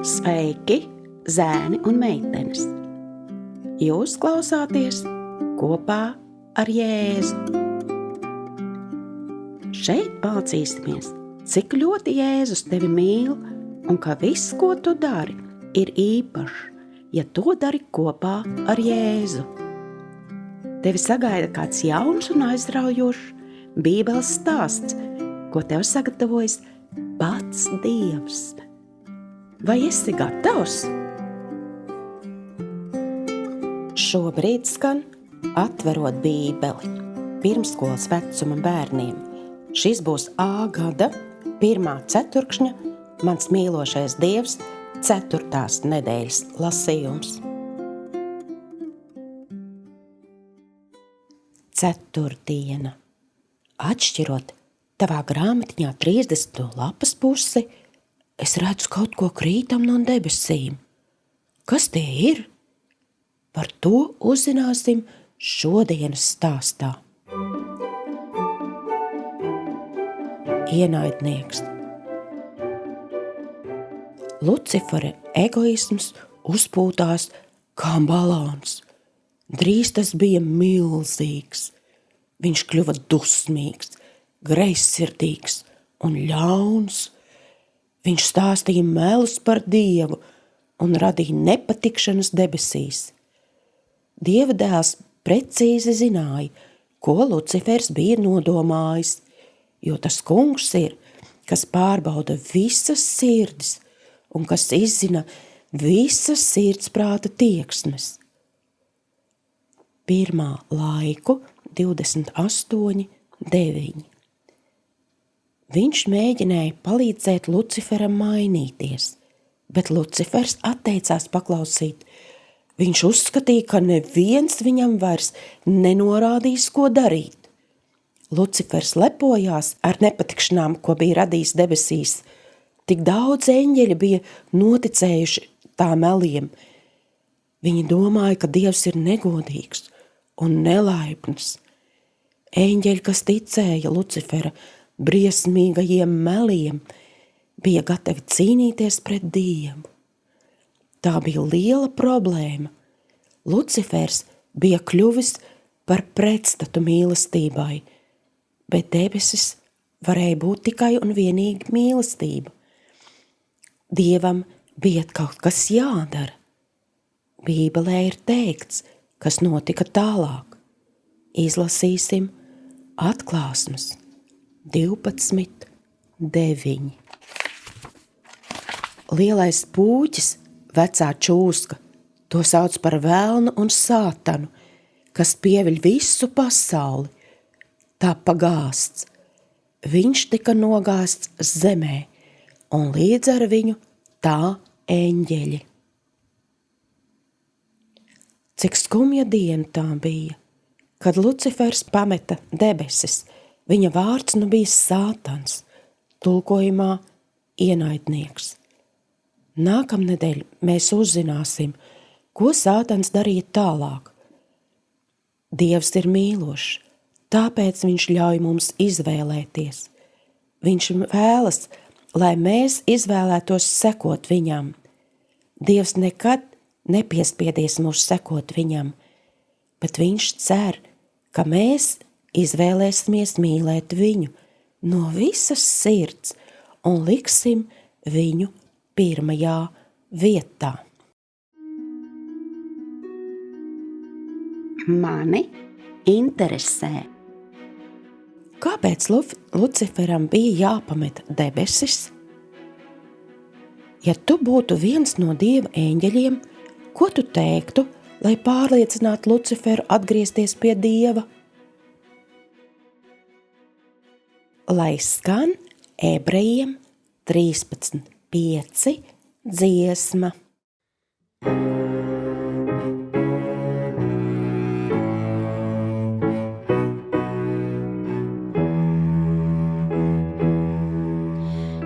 Sveiki, zēni un meitenes! Jūs klausāties kopā ar Jēzu. Šeit mācīsimies, cik ļoti Jēzus tevi mīl un ka viss, ko tu dari, ir īpašs, ja to dari kopā ar Jēzu. Tevi sagaida kāds jauns un aizraujošs Bībeles stāsts, ko tev sagatavojis pats Dievs. Vai esi gatavs? Šobrīd skan Atverot Bībeli pirmsskolas vecuma bērniem. Šis būs A gada 1. ceturkšņa Mans mīlošais Dievs 4. nedēļas lasījums. Ceturtdiena. Atšķirot tavā grāmatiņā 30. lapas pusi, es redzu kaut ko krītam no debesīm. Kas tie ir? Par to uzzināsim šodienas stāstā. Ienaidnieks. Lucifera egoisms uzpūtās kā balons. Drīz tas bija milzīgs. Viņš kļuva dusmīgs, greizsirdīgs un ļauns. Viņš stāstīja melus par Dievu un radīja nepatikšanas debesīs. Dieva dēls precīzi zināja, ko Lucifers bija nodomājis, jo tas kungs ir, kas pārbauda visas sirdis un kas izzina visas sirdsprāta tieksmes. 1. laiku 28:9. Viņš mēģināja palīdzēt Luciferam mainīties, bet Lucifers atteicās paklausīt. Viņš uzskatīja, ka neviens viņam vairs nenorādīs, ko darīt. Lucifers lepojās ar nepatikšanām, ko bija radījis debesīs. Tik daudz eņģeļi bija noticējuši tā meliem. Viņi domāja, ka Dievs ir negodīgs un nelaipns. Eņģeļi, kas ticēja Lucifera briesmīgajiem meliem, bija gatavi cīnīties pret Dievu. Tā bija liela problēma. Lucifers bija kļuvis par pretstatu mīlestībai, bet debesis varēja būt tikai un vienīgi mīlestība. Dievam bija kaut kas jādara. Bībelē ir teikts, kas notika tālāk. Izlasīsim Atklāsmes 12:9. Lielais pūķis, vecā čūska, to sauc par velnu un sātanu, kas pieviļ visu pasauli, tā pagāsts. Viņš tika nogāsts zemē, un līdz ar viņu tā eņģeļi. Cik skumja diena tā bija, kad Lucifers pameta debesis. Viņa vārds nu bija Sātans, tulkojumā ienaidnieks. Nākamnedēļ mēs uzzināsim, ko Sātans darīja tālāk. Dievs ir mīlošs, tāpēc viņš ļauj mums izvēlēties. Viņš vēlas, lai mēs izvēlētos sekot viņam. Dievs nekad nepiespiedies mūs sekot viņam, bet viņš cer, ka mēs izvēlēsimies mīlēt viņu no visas sirds un liksim viņu pirmajā vietā. Mani interesē, kāpēc Luciferam bija jāpamet debesis? Ja tu būtu viens no Dieva eņģeļiem, ko tu teiktu, lai pārliecinātu Luciferu atgriezties pie Dieva? Lai skan Ebrejiem 13:5 dziesma.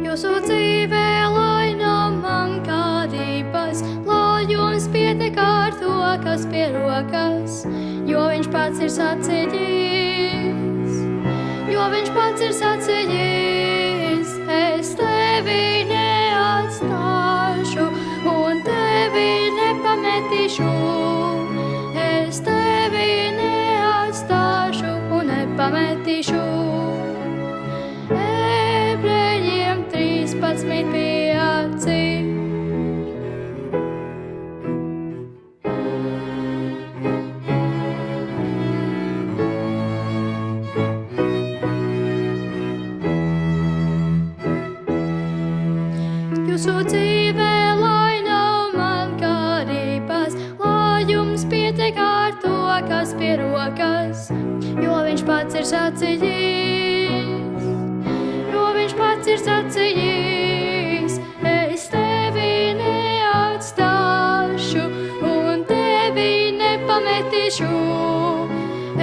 Jūsu dzīvē, lai nav man kādības, lai jums pietiek ar to, kas pie rokas, jo viņš pats ir sacījis. Jo viņš pats ir sacījis. Jūsu dzīvē, lai nav man karības, lai jums pietiek ar to, kas pie rokas, jo viņš pats ir sacījis, es tevi neatstāšu un tevi nepametīšu,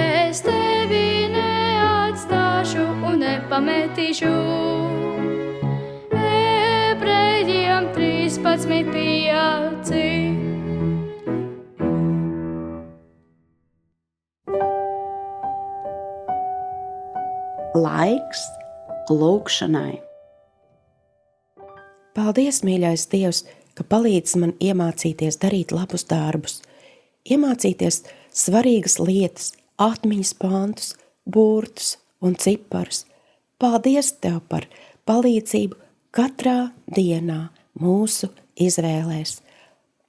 es tevi neatstāšu un nepametīšu. Ebrejiem 13:5. Laiks lūgšanai. Paldies, mīļais Dievs, ka palīdz man iemācīties darīt labus darbus, iemācīties svarīgas lietas, atmiņas pantus, burtus un ciparus. Paldies Tev par palīdzību katrā dienā mūsu izvēlēs.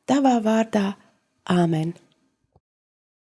Tavā vārdā, āmen.